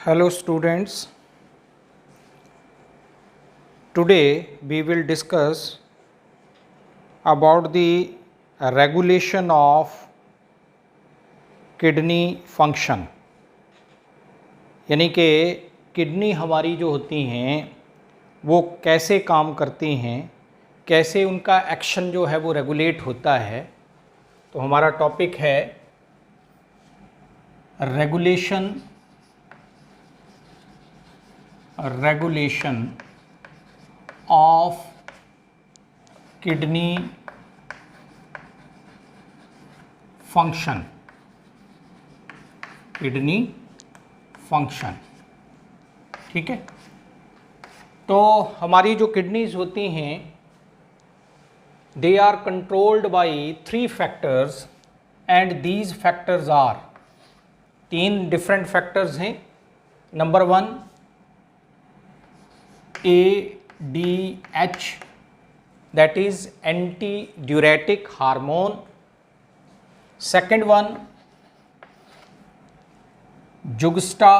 Hello students, today we will discuss about the regulation of kidney function। यानी कि kidney हमारी जो होती हैं वो कैसे काम करती हैं, कैसे उनका एक्शन जो है वो रेगुलेट होता है। तो हमारा टॉपिक है रेगुलेशन of kidney function। ठीक है। तो हमारी जो किडनीज होती हैं they are controlled by 3 factors and these factors are 3 different factors हैं। Number 1 ADH, that is antidiuretic hormone. Second one juxta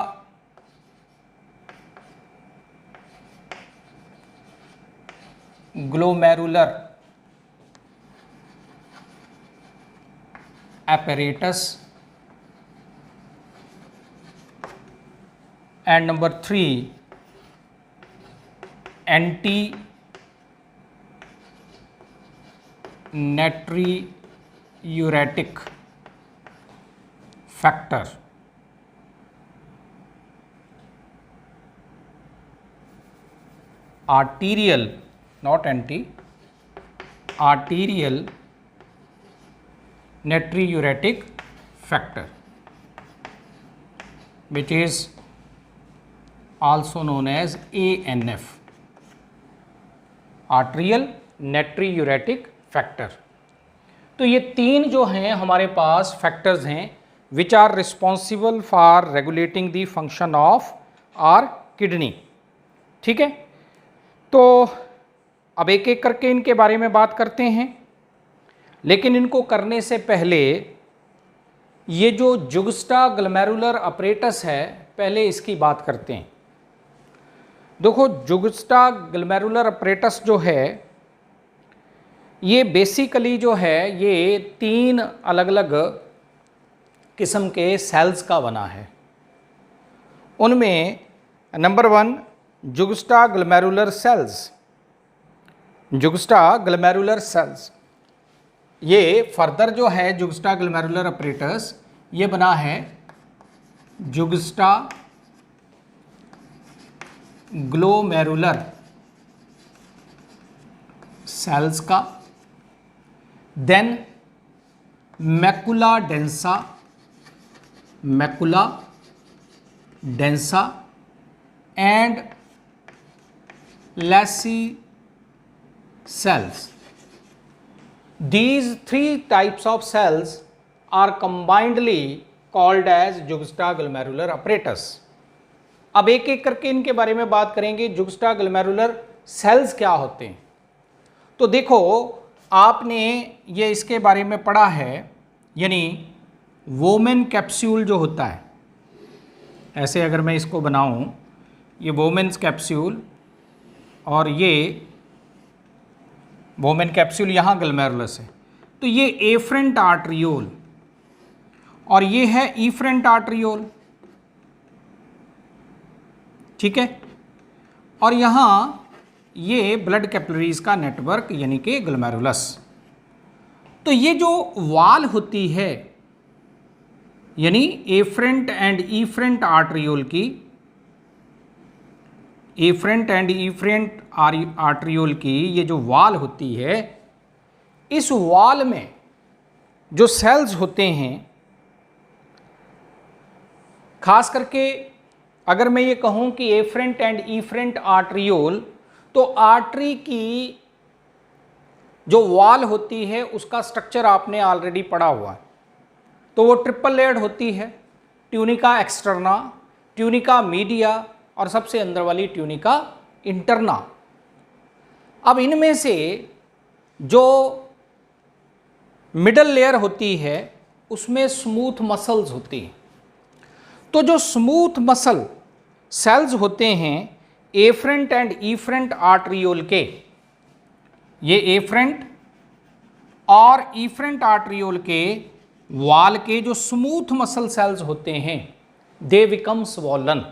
glomerular apparatus, and number 3 anti-natriuretic factor। arterial, not anti, arterial natriuretic factor, which is also known as ANF, atrial natriuretic factor. तो ये 3 जो हैं हमारे पास factors हैं which are responsible for regulating the function of our kidney. ठीक है। तो अब एक एक करके इनके बारे में बात करते हैं, लेकिन इनको करने से पहले ये जो जुगस्टा ग्लोमेरुलर अपरेटस है पहले इसकी बात करते हैं। देखो जुगस्टा ग्लोमेरुलर अपरेटस जो है ये बेसिकली जो है ये 3 अलग अलग किस्म के सेल्स का बना है। उनमें नंबर 1 जुगस्टा ग्लोमेरुलर सेल्स, ये फर्दर जो है जुगस्टा ग्लोमेरुलर अपरेटस ये बना है जुगस्टा ग्लोमेरुलर सेल्स का, देन मैकुला डेंसा एंड लैसी cells। These 3 types of cells are combinedly called as juxta glomerular apparatus। अब एक एक करके इनके बारे में बात करेंगे। जुगस्टा ग्लोमेरुलर सेल्स क्या होते हैं? तो देखो आपने ये इसके बारे में पढ़ा है, यानी वोमेन कैप्सूल जो होता है, ऐसे अगर मैं इसको बनाऊं, ये वोमेन्स कैप्सूल और ये वोमेन कैप्सूल यहाँ ग्लोमेरुलस है, तो ये एफरेंट आर्ट्रियोल और ये है इफरेंट आर्ट्रियोल। ठीक है। और यहाँ ये ब्लड कैपिलरीज का नेटवर्क यानी कि ग्लोमेरुलस। तो ये जो वाल होती है यानी एफरेंट एंड इफरेंट आर्ट्रियोल की, आर्ट्रियोल की ये जो वाल होती है, इस वाल में जो सेल्स होते हैं, खास करके अगर मैं ये कहूं कि एफरेंट एंड इफरेंट आर्ट्रियोल, तो आर्टरी की जो वॉल होती है उसका स्ट्रक्चर आपने ऑलरेडी पढ़ा हुआ है। तो वो ट्रिपल लेयर्ड होती है, ट्यूनिका एक्सटर्ना, ट्यूनिका मीडिया और सबसे अंदर वाली ट्यूनिका इंटरना। अब इनमें से जो मिडल लेयर होती है उसमें स्मूथ मसल्स होती हैं। तो जो स्मूथ मसल सेल्स होते हैं एफरेंट एंड इफरेंट आर्टरियोल के, ये एफरेंट और इफरेंट आर्टरियोल के वाल के जो स्मूथ मसल सेल्स होते हैं, दे बिकम स्वॉलन,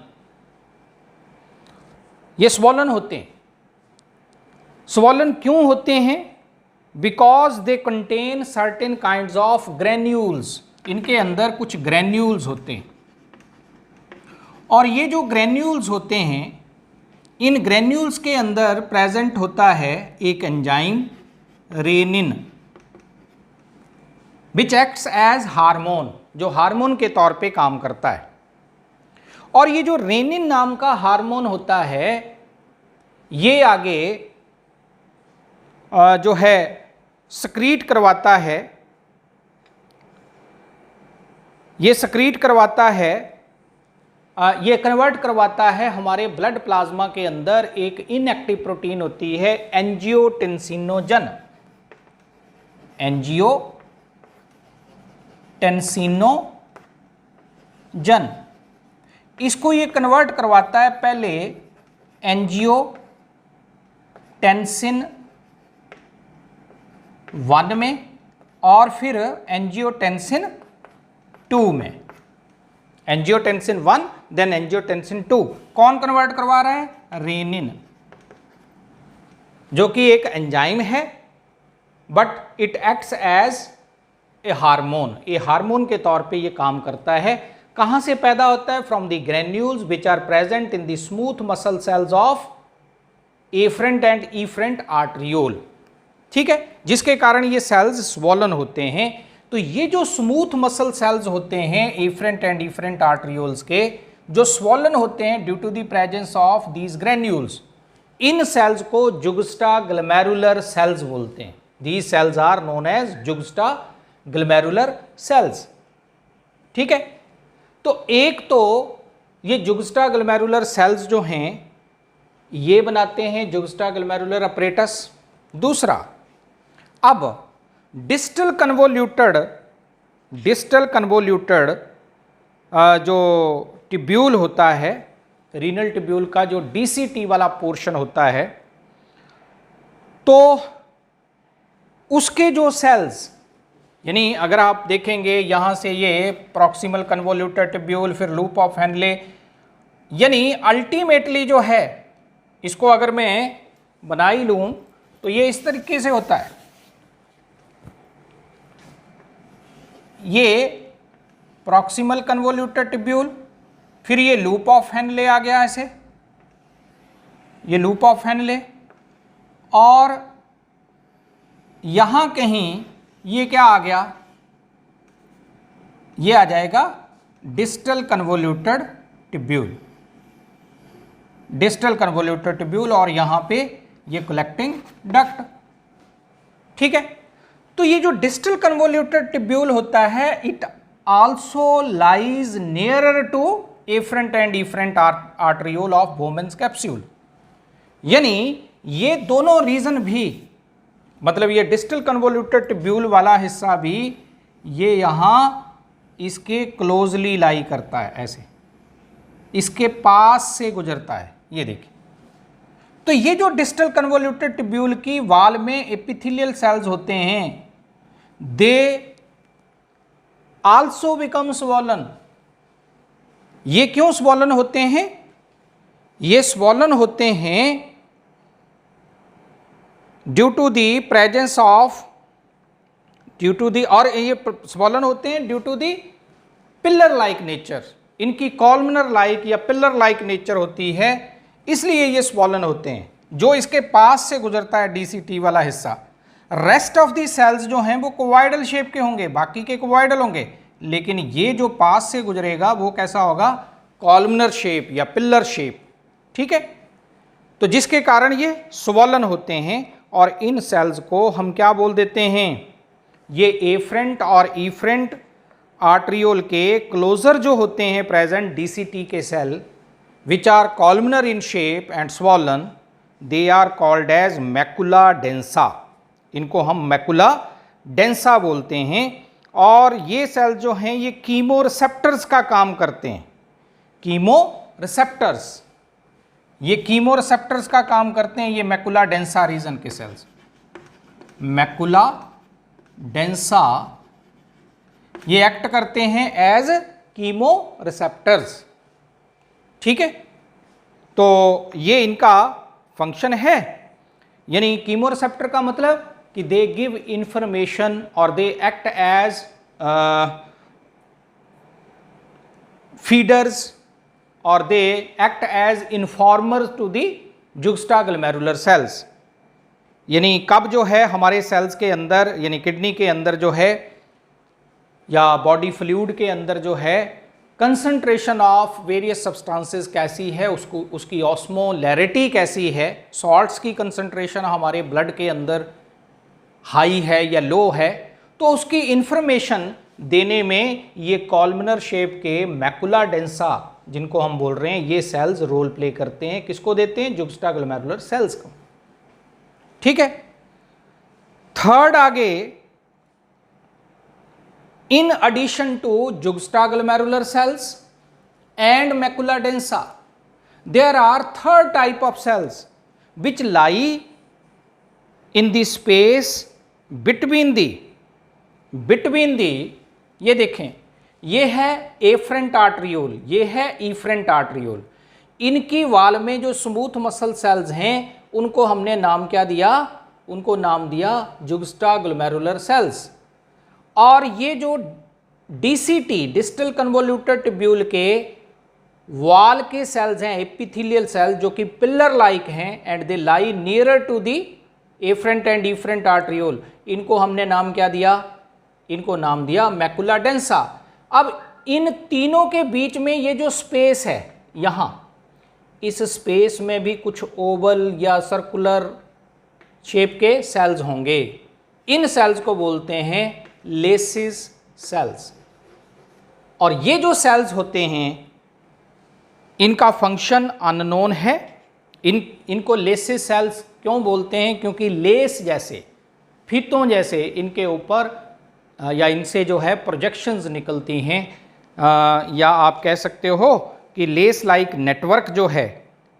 ये स्वॉलन होते हैं। स्वॉलन क्यों होते हैं? Because they contain certain kinds of granules, इनके अंदर कुछ ग्रेन्यूल्स होते हैं, और ये जो ग्रेन्यूल्स होते हैं, इन ग्रेन्यूल्स के अंदर प्रेजेंट होता है एक enzyme renin, which acts as hormone, जो हार्मोन के तौर पे काम करता है। और ये जो रेनिन नाम का हार्मोन होता है, ये आगे जो है सक्रीट करवाता है, ये सक्रीट करवाता है, ये कन्वर्ट करवाता है हमारे ब्लड प्लाज्मा के अंदर एक इनएक्टिव प्रोटीन होती है एंजियोटेंसिनोजन, एंजियोटेंसिनोजन, इसको ये कन्वर्ट करवाता है पहले एंजियोटेंसिन 1 में और फिर एंजियोटेंसिन 2 में, एंजियोटेंसिन 1 देन एंजियोटेंसिन 2। कौन कन्वर्ट करवा रहा है? रेनिन, जो कि एक एंजाइम है, but it acts as a hormone, ये हार्मोन के तौर पे ये काम करता है। कहां से पैदा होता है? From the granules which are present in the smooth muscle cells of afferent and efferent arteriole, ठीक है, जिसके कारण ये सेल्स स्वॉलन होते हैं। तो ये जो स्मूथ मसल सेल्स होते हैं एफरेंट एंड इफरेंट आर्टरियोल्स के, जो स्वॉलन होते हैं due to the presence of these granules, इन सेल्स को जुगस्टाग्लोमेरुलर सेल्स बोलते हैं। These cells are known as juxtaglomerular cells, ठीक है। तो एक तो ये जुगस्टाग्लोमेरुलर सेल्स जो हैं, ये बनाते हैं जुगस्टाग्लोमेरुलर अपरेटस। दूसरा, अब डिस्टल कन्वोल्यूटेड जो ट्यूब्यूल होता है, रीनल ट्यूब्यूल का जो डीसीटी वाला पोर्शन होता है, तो उसके जो सेल्स, यानी अगर आप देखेंगे यहां से ये प्रॉक्सिमल कन्वोल्यूटेड ट्यूब्यूल, फिर लूप ऑफ हेनले, यानी अल्टीमेटली जो है, इसको अगर मैं बना ही लूं तो ये इस तरीके से होता है। ये प्रॉक्सिमल कन्वोल्यूटेड ट्यूब्यूल, फिर ये लूप ऑफ हेनले आ गया ऐसे, ये लूप ऑफ हेनले, और यहां कहीं ये क्या आ गया? ये आ जाएगा distal convoluted tubule, distal convoluted tubule, और यहां पे ये कलेक्टिंग डक्ट, ठीक है। तो ये जो डिस्टल कन्वोल्यूटेड ट्यूब्यूल होता है, it also lies nearer to afferent and efferent arteriole of Bowman's capsule, यानी ये दोनों रीजन भी, मतलब ये डिस्टल कन्वोल्यूटेड ट्यूब्यूल वाला हिस्सा भी ये यहां इसके क्लोजली लाई करता है, ऐसे इसके पास से गुजरता है, ये देखिए। तो ये जो डिस्टल कन्वोल्यूटेड ट्यूब्यूल की वाल में एपिथेलियल सेल्स होते हैं, दे आल्सो बिकम स्वॉलन। ये क्यों स्वॉलन होते हैं? ये स्वॉलन होते हैं due to the presence of, due to the, और ये स्वॉलन होते हैं due to the pillar like nature, इनकी कॉलमनर लाइक या पिलर लाइक नेचर होती है, इसलिए ये स्वॉलन होते हैं। जो इसके पास से गुजरता है डीसीटी वाला हिस्सा, रेस्ट ऑफ दी सेल्स जो हैं वो कोवाइडल शेप के होंगे, बाकी के कोवाइडल होंगे, लेकिन ये जो पास से गुजरेगा वो कैसा होगा? कॉलमनर शेप या पिलर शेप, ठीक है। तो जिसके कारण ये स्वॉलन होते हैं, और इन सेल्स को हम क्या बोल देते हैं? ये एफरेंट और इफरेंट आर्टरियोल के क्लोजर जो होते हैं प्रेजेंट डीसीटी के cell, which are columnar in shape and swollen, they are called as macula densa, इनको हम मैकुला डेंसा बोलते हैं। और ये सेल जो हैं ये कीमो रिसेप्टर्स का काम करते हैं, कीमो रिसेप्टर्स, ये कीमो रिसेप्टर्स का काम करते हैं, ये मैकुला डेंसा रीजन के सेल्स, मैकुला डेंसा, ये एक्ट करते हैं एज कीमो रिसेप्टर्स। ठीक है, तो ये इनका फंक्शन है। यानी कीमो रिसेप्टर का मतलब कि दे गिव इंफॉर्मेशन और दे एक्ट एज फीडर्स और they act as informers to the juxtaglomerular cells. यानी कब जो है हमारे सेल्स के अंदर, यानी किडनी के अंदर जो है या बॉडी फ्लूइड के अंदर जो है कंसंट्रेशन ऑफ वेरियस सब्सटेंसेस कैसी है, उसको उसकी ऑस्मोलैरिटी कैसी है, सॉल्ट्स की कंसंट्रेशन हमारे ब्लड के अंदर हाई है या लो है, तो उसकी इंफॉर्मेशन देने में ये कॉलमनर शेप के मैकुला डेंसा जिनको हम बोल रहे हैं, ये सेल्स रोल प्ले करते हैं। किसको देते हैं? जुक्स्टाग्लोमेरुलर सेल्स को। ठीक है, थर्ड आगे, in addition to juxtaglomerular cells and macula densa, there are third type of cells which lie in the space between the ये देखें, ये है एफरेंट आर्टरियोल, ये है इफरेंट आर्टरियोल। इनकी वाल में जो स्मूथ मसल सेल्स हैं उनको हमने नाम क्या दिया? उनको नाम दिया जुक्स्टाग्लोमेरुलर सेल्स। और ये जो डीसीटी, डिस्टल कन्वोल्यूटेड ट्यूब्यूल के वॉल के सेल्स हैं, एपिथेलियल सेल्स, जो कि पिलर लाइक हैं and they lie nearer to the afferent and efferent arteriole, इनको हमने नाम क्या दिया? इनको नाम दिया मैकुला डेंसा। अब इन तीनों के बीच में ये जो स्पेस है, यहाँ इस स्पेस में भी कुछ ओवल या सर्कुलर शेप के सेल्स होंगे। इन सेल्स को बोलते हैं लेसिस सेल्स। और ये जो सेल्स होते हैं इनका फंक्शन अननोन है। इनको लेसिस सेल्स क्यों बोलते हैं? क्योंकि लेस जैसे, फीतों जैसे इनके ऊपर या इनसे जो है प्रोजेक्शंस निकलती हैं, या आप कह सकते हो कि लेस लाइक नेटवर्क जो है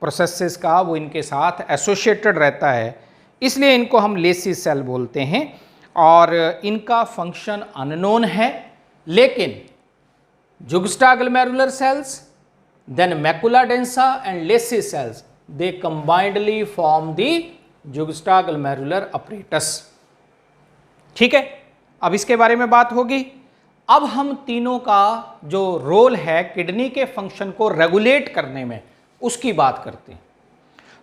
प्रोसेसेस का वो इनके साथ एसोसिएटेड रहता है, इसलिए इनको हम लेसिस सेल बोलते हैं। और इनका फंक्शन अननोन है, लेकिन juxtaglomerular cells, then macula densa and lacis cells, they combinedly form the juxtaglomerular apparatus. ठीक है, अब इसके बारे में बात होगी। अब हम तीनों का जो रोल है किडनी के फंक्शन को रेगुलेट करने में, उसकी बात करते हैं।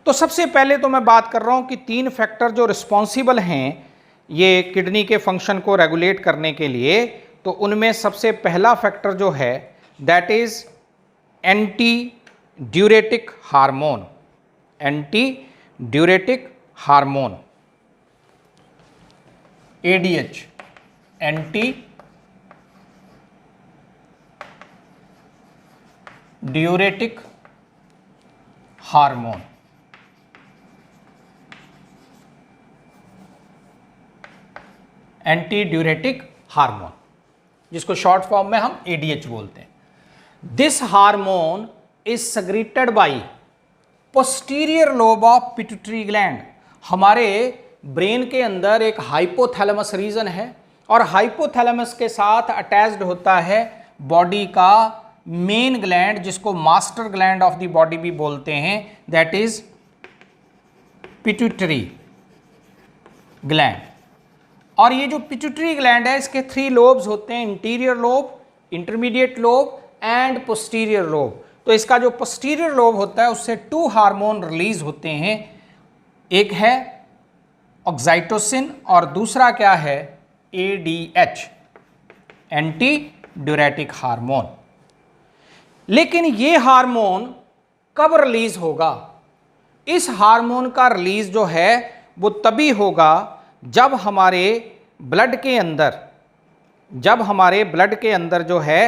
तो सबसे पहले तो मैं बात कर रहा हूं कि तीन फैक्टर जो रिस्पॉन्सिबल हैं ये किडनी के फंक्शन को रेगुलेट करने के लिए, तो उनमें सबसे पहला फैक्टर जो है that is anti diuretic hormone. Anti diuretic hormone, ADH, anti diuretic hormone. Anti diuretic hormone, जिसको शॉर्ट फॉर्म में हम ADH बोलते हैं। This hormone is secreted bye posterior lobe of pituitary gland. हमारे ब्रेन के अंदर एक हाइपोथैलेमस रीजन है और हाइपोथैलेमस के साथ अटैच्ड होता है बॉडी का मेन ग्लैंड, जिसको master gland of the body भी बोलते हैं, दैट इज पिट्यूटरी ग्लैंड। और ये जो पिट्यूटरी ग्लैंड है इसके 3 लोब्स होते हैं, interior lobe, intermediate lobe and posterior lobe. तो इसका जो पोस्टीरियर लोब होता है उससे 2 हार्मोन रिलीज होते हैं, एक है ऑक्साइटोसिन और दूसरा क्या है? ADH, anti diuretic hormone. लेकिन ये हार्मोन कब रिलीज होगा? इस हार्मोन का रिलीज जो है वो तभी होगा जब हमारे ब्लड के अंदर जो है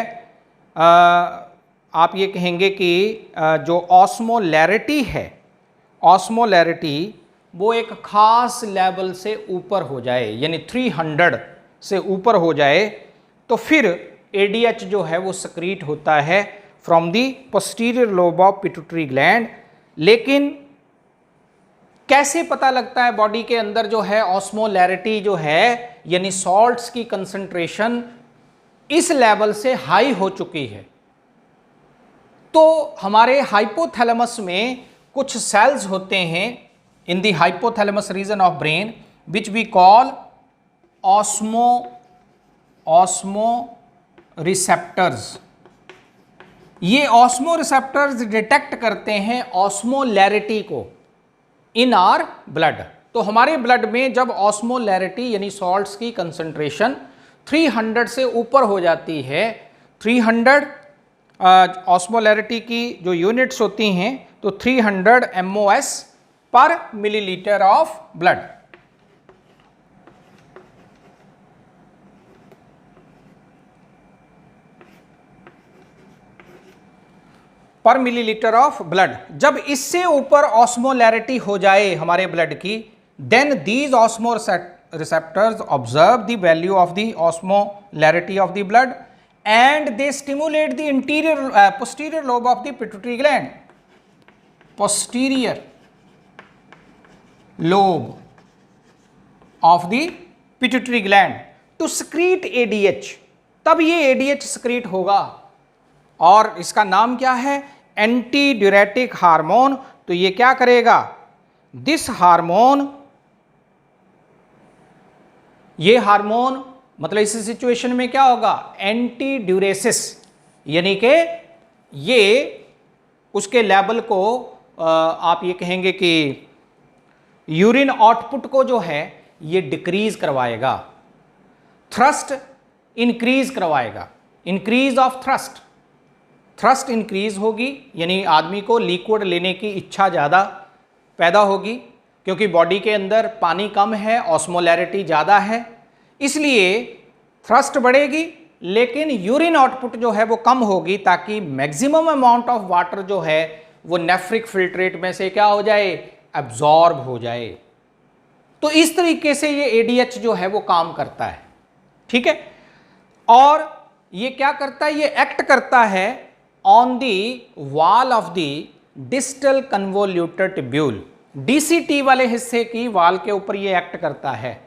आप ये कहेंगे कि जो ऑस्मोलैरिटी है, ऑस्मोलैरिटी वो एक खास लेवल से ऊपर हो जाए, यानी 300 से ऊपर हो जाए, तो फिर ADH जो है वो सक्रीट होता है from the posterior lobe of pituitary gland. लेकिन कैसे पता लगता है बॉडी के अंदर जो है ऑस्मोलैरिटी जो है यानी सॉल्ट्स की कंसंट्रेशन इस लेवल से हाई हो चुकी है? तो हमारे हाइपोथैलेमस में कुछ सेल्स होते हैं in the hypothalamus region of brain which we call osmo receptors. ये ऑस्मो रिसेप्टर्स डिटेक्ट करते हैं ऑस्मोलैरिटी को इन आर ब्लड। तो हमारे ब्लड में जब ऑस्मोलैरिटी यानी सॉल्ट्स की कंसंट्रेशन 300 से ऊपर हो जाती है, 300 ऑस्मोलैरिटी की जो यूनिट्स होती हैं तो 300 MOS per milliliter of blood. Per milliliter of blood, जब इससे ऊपर ऑस्मोलैरिटी हो जाए हमारे ब्लड की, then these osmo receptors observe the value of the osmolarity of the blood and they stimulate the interior posterior lobe of the pituitary gland, posterior lobe of the pituitary gland to secrete ADH। तब ये ADH secrete होगा और इसका नाम क्या है? Anti diuretic hormone. तो ये क्या करेगा? दिस हार्मोन, ये हार्मोन मतलब इस सिचुएशन में क्या होगा? एंटी ड्यूरेसिस, यानी कि ये उसके लेवल को आप ये कहेंगे कि यूरिन आउटपुट को जो है ये डिक्रीज करवाएगा, थ्रस्ट इंक्रीज करवाएगा, increase of thrust, thrust increase होगी यानी आदमी को लिक्विड लेने की इच्छा ज़्यादा पैदा होगी क्योंकि बॉडी के अंदर पानी कम है, ऑस्मोलैरिटी ज़्यादा है, इसलिए थ्रस्ट बढ़ेगी लेकिन यूरिन आउटपुट जो है वो कम होगी ताकि मैक्सिमम अमाउंट ऑफ वाटर जो है वो नेफ्रिक फिल्ट्रेट में से क्या हो जाए? एब्जॉर्ब हो जाए। तो इस तरीके से ये ADH जो है वो काम करता है, ठीक है। और ये क्या करता है? ये एक्ट करता है on the wall of the distal convoluted tubule, DCT वाले हिस्से की वॉल के ऊपर ये एक्ट करता है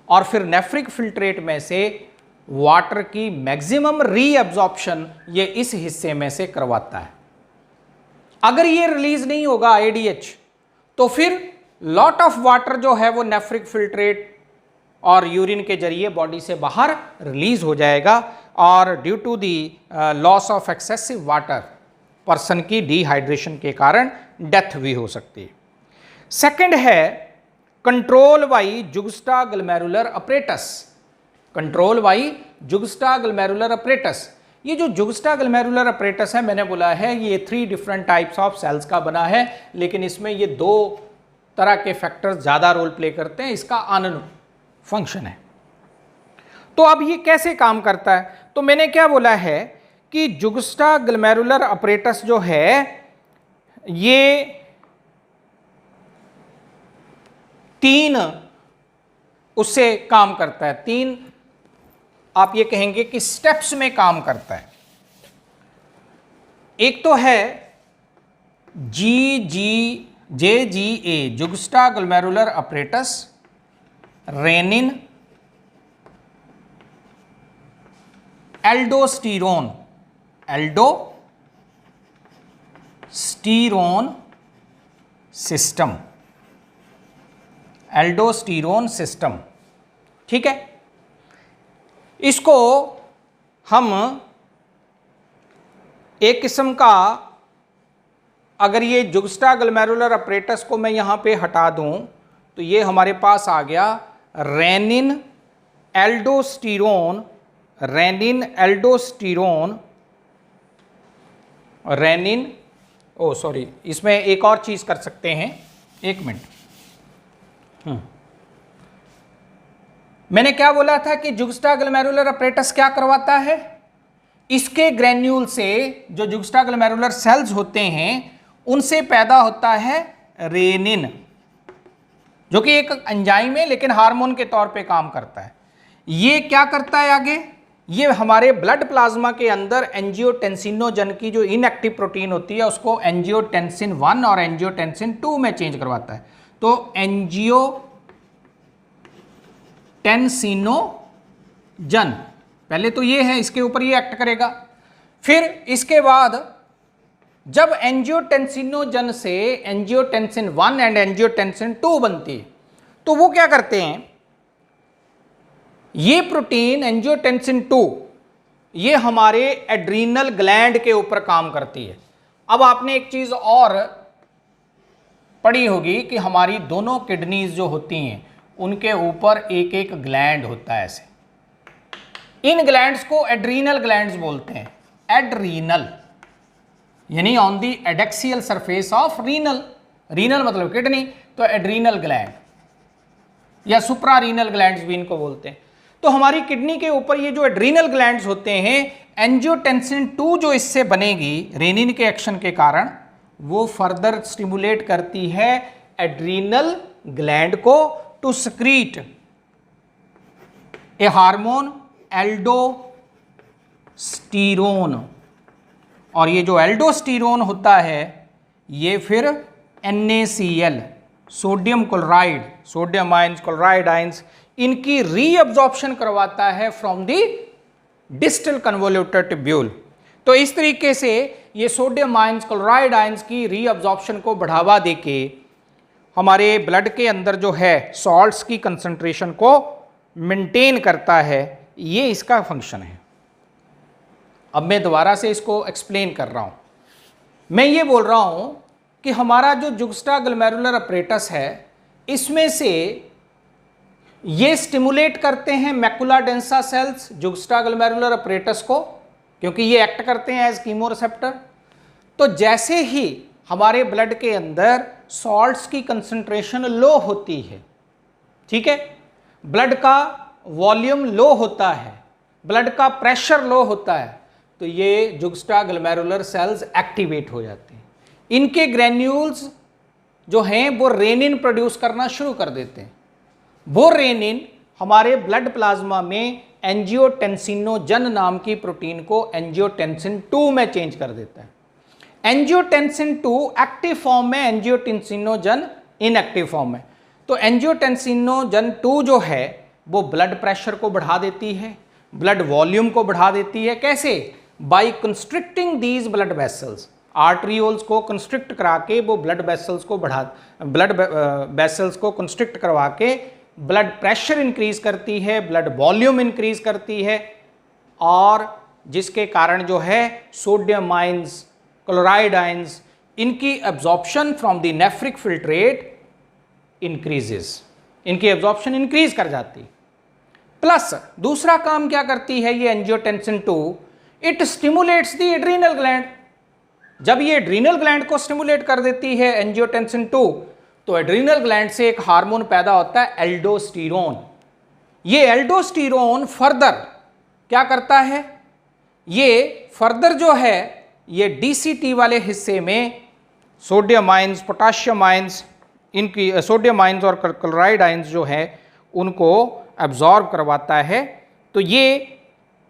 और फिर नेफ्रिक फिल्ट्रेट में से वाटर की मैक्सिमम रीअब्जॉर्प्शन ये इस हिस्से में से करवाता है। अगर ये रिलीज नहीं होगा ADH तो फिर लॉट ऑफ वाटर जो है वो नेफ्रिक फिल्ट्रेट और यूरिन के जरिए बॉडी से बाहर रिलीज हो जाएगा और due to the loss of excessive water person की डिहाइड्रेशन के कारण डेथ भी हो सकती है। सेकंड है control by juxtaglomerular apparatus, control by juxtaglomerular apparatus. ये जो जुगस्टाग्लोमेरुलर अपरेटस है मैंने बोला है ये 3 डिफरेंट टाइप्स ऑफ सेल्स का बना है, लेकिन इसमें ये 2 तरह के फैक्टर्स ज़्यादा रोल प्ले करते हैं, इसका आनन फंक्शन है। तो अब ये कैसे काम करता है? तो मैंने क्या बोला है कि जुगस्टाग्लोमेरुलर अपरेटस जो है ये 3 उससे काम करता है, 3 आप ये कहेंगे कि स्टेप्स में काम करता है। एक तो है JGA juxtaglomerular apparatus, renin, aldosterone system, aldosterone system, ठीक है। इसको हम एक किस्म का, अगर ये जुगस्टाग्लोमेरुलर अपरेटस को मैं यहाँ पे हटा दूँ तो ये हमारे पास आ गया रेनिन एल्डोस्टीरोन, इसमें एक और चीज़ कर सकते हैं, 1 मिनट। मैंने क्या बोला था कि जुगस्टाग्लोमेरुलर अपरेटस क्या करवाता है? इसके ग्रैन्यूल से जो जुगस्टाग्लोमेरुलर सेल्स होते हैं उनसे पैदा होता है रेनिन, जो कि एक एंजाइम है लेकिन हार्मोन के तौर पे काम करता है। ये क्या करता है आगे? ये हमारे ब्लड प्लाज्मा के अंदर एंजियोटेंसिनोजन की जो इनएक्टिव प्रोटीन होती है उसको एंजियोटेंसिन 1 और एंजियोटेंसिन 2 में चेंज करवाता है। तो एंजियोटेंसिनोजन पहले तो ये है, इसके ऊपर ये एक्ट करेगा। फिर इसके बाद जब एंजियोटेंसिनोजन से एंजियोटेंसिन 1 एंड एंजियोटेंसिन 2 बनती है तो वो क्या करते हैं, ये प्रोटीन एंजियोटेंसिन 2 ये हमारे एड्रीनल ग्लैंड के ऊपर काम करती है। अब आपने एक चीज और पढ़ी होगी कि हमारी दोनों किडनीज जो होती हैं उनके ऊपर एक एक ग्लैंड होता है ऐसे। इन ग्लैंड्स को एड्रीनल ग्लैंड्स बोलते हैं। एड्रीनल यानी on the adaxial surface of renal, renal मतलब किडनी, तो एड्रीनल ग्लैंड या सुप्रा रीनल ग्लैंड्स भी इनको बोलते हैं। तो हमारी किडनी के ऊपर ये जो एड्रीनल ग्लैंड्स होते हैं, एंजियोटेंसिन 2 जो इससे बनेगी रेनिन के एक्शन के कारण, वो फर्दर स्टिमुलेट करती है एड्रीनल ग्लैंड को to secrete a hormone aldosterone. और ये जो एल्डोस्टीरोन होता है ये फिर NaCl, sodium chloride, sodium ions, chloride ions, इनकी रीअब्जॉर्प्शन करवाता है from the distal convoluted tubule. तो इस तरीके से ये सोडियम आयंस, क्लोराइड आयंस की रीअब्जॉर्प्शन को बढ़ावा देके हमारे ब्लड के अंदर जो है सॉल्ट्स की कंसंट्रेशन को मेंटेन करता है। ये इसका फंक्शन है। अब मैं दोबारा से इसको एक्सप्लेन कर रहा हूं। मैं ये बोल रहा हूं कि हमारा जो जुक्स्टाग्लोमेरुलर अपरेटस है इसमें से ये स्टिमुलेट करते हैं मैकुला डेंसा सेल्स जुक्स्टाग्लोमेरुलर अपरेटस को, क्योंकि ये एक्ट करते हैं एज कीमोरिसेप्टर। तो जैसे ही हमारे ब्लड के अंदर सॉल्ट्स की कंसंट्रेशन लो होती है, ठीक है, ब्लड का वॉल्यूम लो होता है, ब्लड का प्रेशर लो होता है, तो ये जुक्स्टाग्लोमेरुलर सेल्स एक्टिवेट हो जाते हैं। इनके ग्रैन्यूल्स जो हैं वो रेनिन प्रोड्यूस करना शुरू कर देते हैं। वो रेनिन हमारे ब्लड प्लाज्मा में एंजियोटेंसिनोजन नाम की प्रोटीन को एंजियोटेंसिन 2 में चेंज कर देता है। एंजियोटेंसिन 2 एक्टिव फॉर्म में, एंजियोटेंसिनोजन इनएक्टिव फॉर्म में। तो एंजियोटेंसिनोजन 2 जो है वो ब्लड प्रेशर को बढ़ा देती है, ब्लड वॉल्यूम को बढ़ा देती है। कैसे? By constricting these blood vessels, arterioles को कंस्ट्रिक्ट करा के वो ब्लड वेसल्स को कंस्ट्रिक्ट करवा के ब्लड प्रेशर इंक्रीज करती है, ब्लड वॉल्यूम इंक्रीज करती है, और जिसके कारण जो है सोडियम आयंस, क्लोराइड आयंस, इनकी absorption from the nephric filtrate increases, इनकी एब्जॉर्प्शन इंक्रीज कर जाती। प्लस दूसरा काम क्या करती है ये angiotensin 2, it stimulates the adrenal gland. जब ये एड्रीनल ग्लैंड को स्टिमुलेट कर देती है एंजियोटेंसिन 2, तो एड्रीनल ग्लैंड से एक हार्मोन पैदा होता है एल्डोस्टीरोन। ये एल्डोस्टीरोन फर्दर क्या करता है, ये फर्दर जो है ये DCT वाले हिस्से में सोडियम आयंस, पोटाशियम आयंस, इनकी सोडियम आयंस और क्लोराइड आयंस जो है उनको एब्जॉर्ब करवाता है। तो ये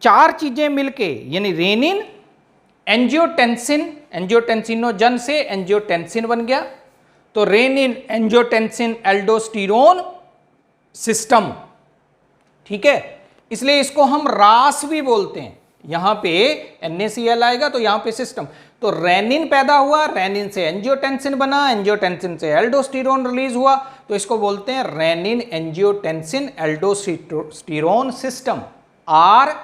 चार चीजें मिलके यानी रेनिन, एंजियोटेंसिन, एंजियोटेंसिनोजन से एंजियोटेंसिन बन गया, तो रेनिन एंजियोटेंसिन एल्डोस्टीरोन सिस्टम, ठीक है। इसलिए इसको हम रास भी बोलते हैं। यहां पे NaCl आएगा तो यहां पे सिस्टम, तो रेनिन पैदा हुआ, रेनिन से एंजियोटेंसिन बना, एंजियोटेंसिन से एल्डोस्टीरोन रिलीज हुआ, तो इसको बोलते हैं renin angiotensin aldosterone system, RAAS,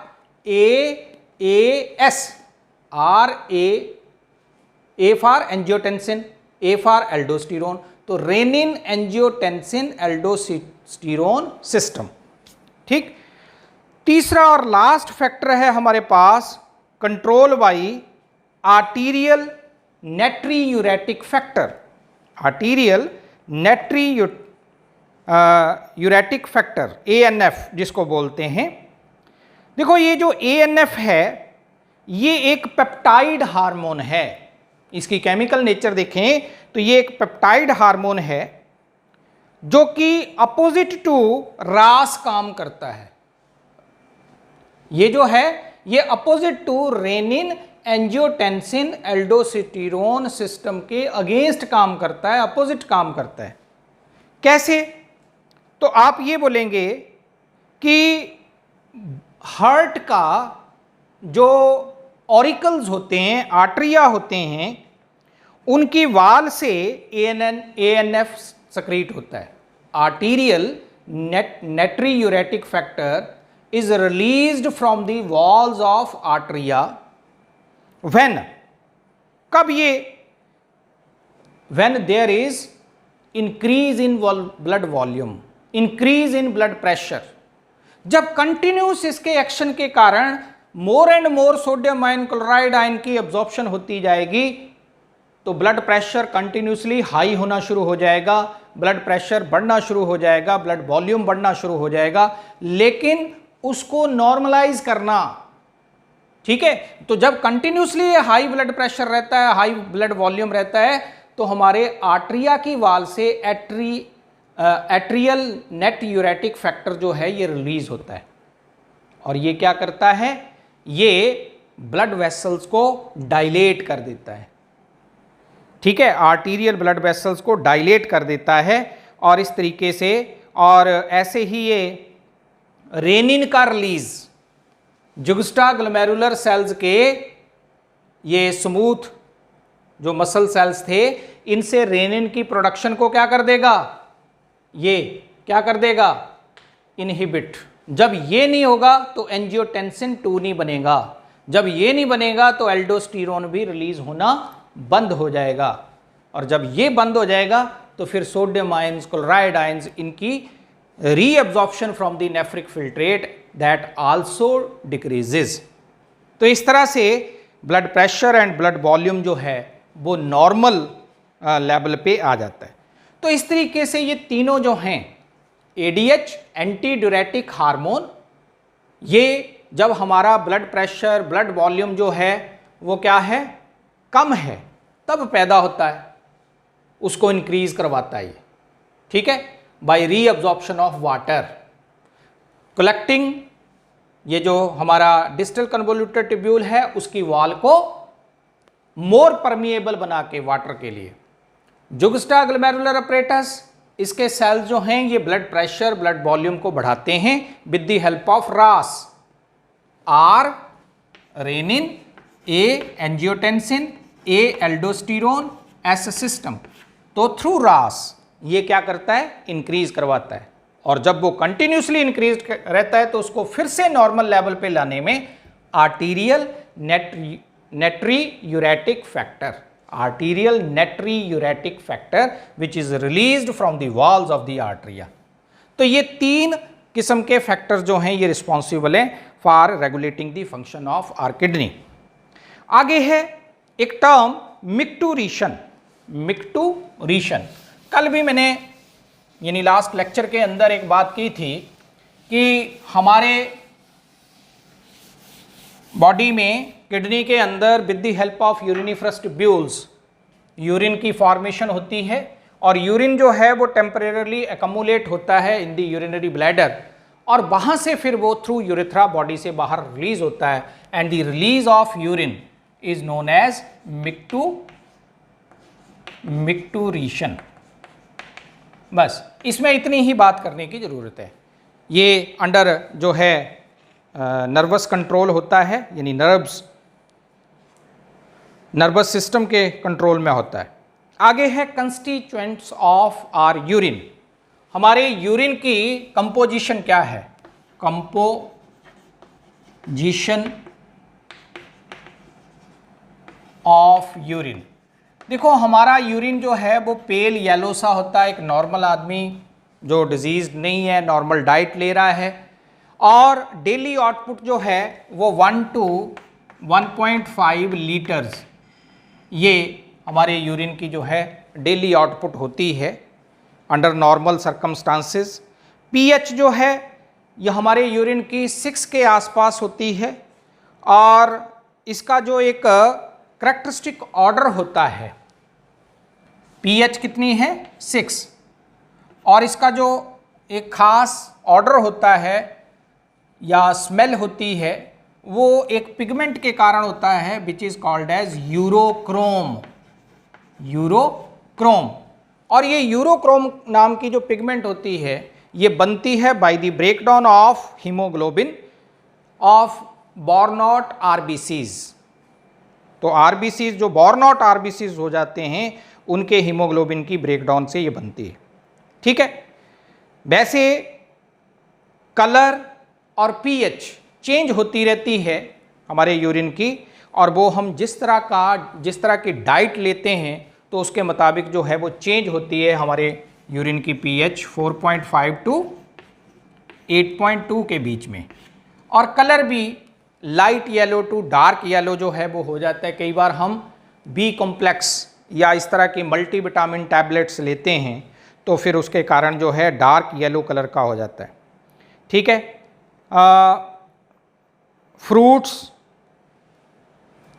A for angiotensin, A for aldosterone, तो रेनिन एंजियोटेंसिन एल्डोस्टीरोन सिस्टम, ठीक। तीसरा और लास्ट फैक्टर है हमारे पास control by atrial natriuretic factor, atrial natriuretic factor ANF जिसको बोलते हैं। देखो ये जो ANF है ये एक पेप्टाइड हार्मोन है, इसकी केमिकल नेचर देखें तो ये एक पेप्टाइड हार्मोन है जो कि अपोजिट टू रास काम करता है। ये जो है ये opposite to renin angiotensin aldosterone system के अगेंस्ट काम करता है, अपोजिट काम करता है। कैसे? तो आप ये बोलेंगे कि हार्ट का जो ऑरिकल्स होते हैं, आर्टरिया होते हैं, उनकी वाल से ANF सक्रीट होता है। Atrial natriuretic factor is released from the walls of arteria when कब ये when there is increase in blood volume, increase in blood pressure, जब कंटिन्यूस इसके एक्शन के कारण more and more sodium ion chloride ion की absorption होती जाएगी तो ब्लड प्रेशर कंटिन्यूसली हाई होना शुरू हो जाएगा, ब्लड प्रेशर बढ़ना शुरू हो जाएगा, ब्लड वॉल्यूम बढ़ना शुरू हो जाएगा, लेकिन उसको नॉर्मलाइज करना, ठीक है। तो जब कंटिन्यूसली हाई ब्लड प्रेशर रहता है, हाई ब्लड वॉल्यूम रहता है, तो हमारे आर्टरिया की वाल से एट्रियल नेट यूरेटिक फैक्टर जो है ये रिलीज होता है और ये क्या करता है, ये ब्लड वेसल्स को डायलेट कर देता है, ठीक है, आर्टीरियल ब्लड वेसल्स को डायलेट कर देता है और इस तरीके से, और ऐसे ही ये रेनिन का रिलीज जुगस्टाग्लोमेरुलर सेल्स के, ये स्मूथ जो मसल सेल्स थे, इनसे रेनिन की प्रोडक्शन को क्या कर देगा, ये क्या कर देगा, इनहिबिट। जब ये नहीं होगा तो एंजियोटेंसिन 2 नहीं बनेगा, जब ये नहीं बनेगा तो एल्डोस्टेरोन भी रिलीज होना बंद हो जाएगा, और जब ये बंद हो जाएगा तो फिर सोडियम आयंस, क्लोराइड आयंस, इनकी reabsorption from the nephric filtrate that also decreases. तो इस तरह से blood pressure and blood volume जो है वो नॉर्मल लेवल पे आ जाता है। तो इस तरीके से ये तीनों जो हैं, ADH एंटी ड्यूरेटिक हार्मोन, ये जब हमारा ब्लड प्रेशर, ब्लड वॉल्यूम जो है वो क्या है, कम है, तब पैदा होता है, उसको इंक्रीज करवाता है ये, ठीक है, by reabsorption of water, collecting, ये जो हमारा डिस्टल कन्वोल्यूटेड ट्यूब्यूल है उसकी वॉल को मोर परमिएबल बना के वाटर के लिए। जुगस्टाग्लोमेरुलर अपरेटस, इसके सेल्स जो हैं ये ब्लड प्रेशर, ब्लड वॉल्यूम को बढ़ाते हैं with the help of RAS, R renin, A angiotensin, A aldosterone, S system. तो थ्रू RAS ये क्या करता है, इंक्रीज करवाता है, और जब वो कंटिन्यूसली इंक्रीज रहता है तो उसको फिर से नॉर्मल लेवल पे लाने में atrial natriuretic factor, atrial natriuretic factor which is released from the walls of the atria. तो ये 3 किस्म के फैक्टर्स जो हैं ये रिस्पॉन्सिबल हैं for regulating the function of our kidney. आगे है एक टर्म मिक्टूरिशन। मिक्टूरिशन, कल भी मैंने यानी लास्ट लेक्चर के अंदर एक बात की थी कि हमारे बॉडी में, किडनी के अंदर with the help of uriniferous tubules urine की फॉर्मेशन होती है, और यूरिन जो है वो टेम्परेरली एकमुलेट होता है इन द यूरिनरी ब्लैडर, और वहाँ से फिर वो थ्रू यूरेथ्रा बॉडी से बाहर रिलीज होता है, and the release of urine is known as micturition. बस इसमें इतनी ही बात करने की ज़रूरत है। ये अंडर जो है नर्वस कंट्रोल होता है, यानी नर्वस सिस्टम के कंट्रोल में होता है। आगे है कंस्टिट्यूएंट्स ऑफ आर यूरिन। हमारे यूरिन की कंपोजिशन क्या है, कंपोजिशन ऑफ यूरिन। देखो हमारा यूरिन जो है वो पेल येलो सा होता है। एक नॉर्मल आदमी जो डिजीज नहीं है, नॉर्मल डाइट ले रहा है, और डेली आउटपुट जो है वो 1 to 1.5 लीटर्स ये हमारे यूरिन की जो है डेली आउटपुट होती है अंडर नॉर्मल सर्कमस्टांसेस। पीएच जो है ये हमारे यूरिन की 6 के आसपास होती है, और इसका जो एक करैक्टरिस्टिक ऑर्डर होता है, पीएच कितनी है 6, और इसका जो एक खास ऑर्डर होता है या स्मेल होती है वो एक पिगमेंट के कारण होता है which is called as urochrome. Urochrome, और ये यूरोक्रोम नाम की जो पिगमेंट होती है ये बनती है by the breakdown of haemoglobin of worn out RBCs. तो आरबीसीज जो बॉर्नॉट आरबीसीज हो जाते हैं उनके हीमोग्लोबिन की ब्रेकडाउन से ये बनती है। ठीक है, वैसे कलर और पीएच चेंज होती रहती है हमारे यूरिन की, और वो हम जिस तरह की डाइट लेते हैं तो उसके मुताबिक जो है वो चेंज होती है हमारे यूरिन की पीएच 4.5 टू 8.2 के बीच में। और कलर भी light yellow to dark yellow जो है वो हो जाता है। कई बार हम बी कॉम्प्लेक्स या इस तरह की मल्टीविटामिन टैबलेट्स लेते हैं तो फिर उसके कारण जो है डार्क येलो कलर का हो जाता है। ठीक है, फ्रूट्स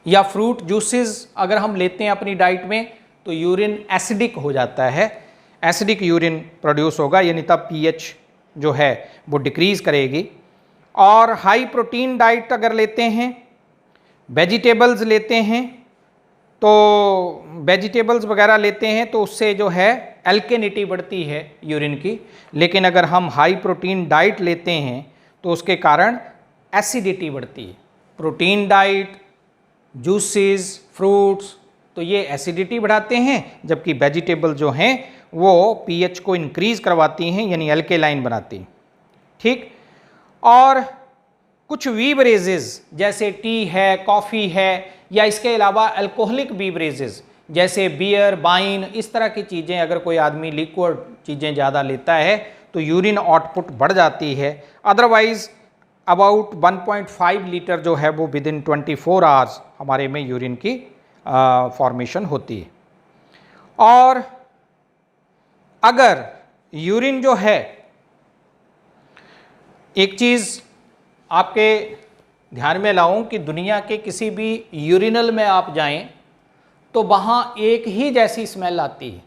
या फ्रूट जूसेस अगर हम लेते हैं अपनी डाइट में तो यूरिन एसिडिक हो जाता है, एसिडिक यूरिन प्रोड्यूस होगा, यानी तब पीएच जो है वो डिक्रीज़ करेगी। और हाई प्रोटीन डाइट अगर लेते हैं, वेजिटेबल्स लेते हैं, तो वेजिटेबल्स वगैरह लेते हैं तो उससे जो है एल्केनिटी बढ़ती है यूरिन की। लेकिन अगर हम हाई प्रोटीन डाइट लेते हैं तो उसके कारण एसिडिटी बढ़ती है। प्रोटीन डाइट, जूसेस, फ्रूट्स तो ये एसिडिटी बढ़ाते हैं, जबकि वेजिटेबल जो हैं वो पीएच को इंक्रीज़ करवाती हैं, यानी एल्केलाइन बनाती हैं। ठीक, और कुछ बीवरेजेस जैसे टी है, कॉफ़ी है, या इसके अलावा अल्कोहलिक बीवरेजेस जैसे बियर, वाइन, इस तरह की चीज़ें अगर कोई आदमी लिक्विड चीज़ें ज़्यादा लेता है तो यूरिन आउटपुट बढ़ जाती है। अदरवाइज़ अबाउट 1.5 लीटर जो है वो विद इन 24 आवर्स हमारे में यूरिन की फॉर्मेशन होती है। और अगर यूरिन जो है, एक चीज़ आपके ध्यान में लाऊं कि दुनिया के किसी भी यूरिनल में आप जाएं तो वहाँ एक ही जैसी स्मेल आती है।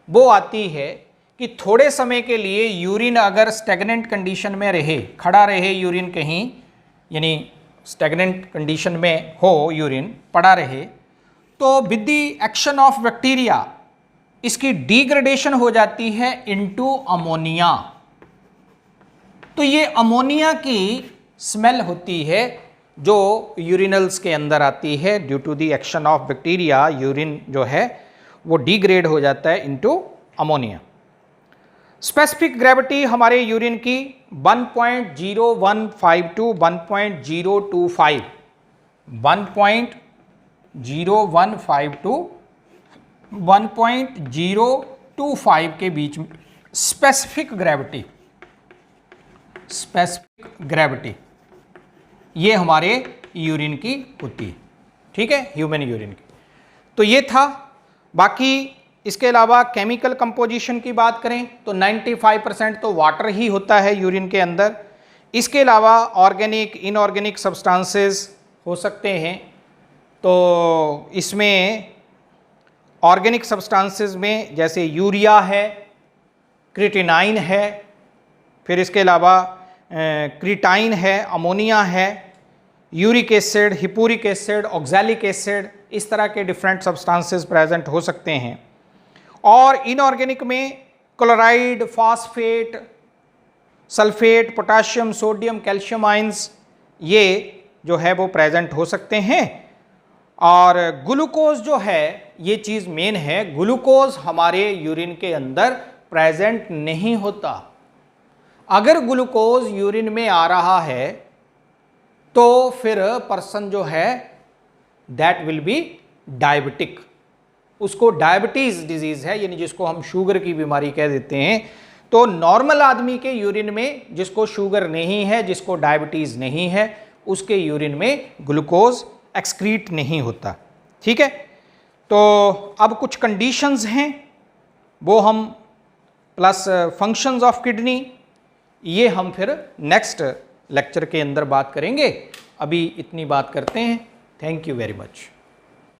वो आती है कि थोड़े समय के लिए यूरिन अगर स्टेगनेंट कंडीशन में रहे, खड़ा रहे यूरिन कहीं, यानी स्टेगनेंट कंडीशन में हो यूरिन, पड़ा रहे, तो with the action of bacteria इसकी डिग्रेडेशन हो जाती है इनटू अमोनिया। तो ये अमोनिया की स्मेल होती है जो यूरिनल्स के अंदर आती है। Due to the action of bacteria urine जो है वो डिग्रेड हो जाता है इनटू अमोनिया। स्पेसिफिक ग्रेविटी हमारे यूरिन की 1.0152 टू 1.025, 1.015 टू 1.025 के बीच में स्पेसिफिक ग्रेविटी ये हमारे यूरिन की होती है। ठीक है, ह्यूमन यूरिन की। तो ये था। बाकी इसके अलावा केमिकल कंपोजिशन की बात करें तो 95% तो वाटर ही होता है यूरिन के अंदर। इसके अलावा ऑर्गेनिक, इनऑर्गेनिक सब्सटेंसेस हो सकते हैं। तो इसमें ऑर्गेनिक सब्सटेंसेस में जैसे यूरिया है, क्रिएटिनाइन है, फिर इसके अलावा क्रिटाइन है, अमोनिया है, uric acid, hippuric acid, oxalic acid, इस तरह के डिफरेंट सब्सटेंसेस प्रेजेंट हो सकते हैं। और इनऑर्गेनिक में chloride, phosphate, sulphate, potassium, sodium, calcium ions ये जो है वो प्रेजेंट हो सकते हैं। और ग्लूकोज जो है, ये चीज़ मेन है, ग्लूकोज हमारे यूरिन के अंदर प्रेजेंट नहीं होता। अगर ग्लूकोज यूरिन में आ रहा है तो फिर पर्सन जो है दैट विल बी डायबिटिक, उसको डायबिटीज़ डिजीज़ है, यानी जिसको हम शुगर की बीमारी कह देते हैं। तो नॉर्मल आदमी के यूरिन में जिसको शुगर नहीं है, जिसको डायबिटीज़ नहीं है, उसके यूरिन में ग्लूकोज एक्सक्रीट नहीं होता। ठीक है, तो अब कुछ कंडीशंस हैं वो हम, प्लस फंक्शंस ऑफ किडनी, ये हम फिर नेक्स्ट लेक्चर के अंदर बात करेंगे। अभी इतनी बात करते हैं। Thank you very much.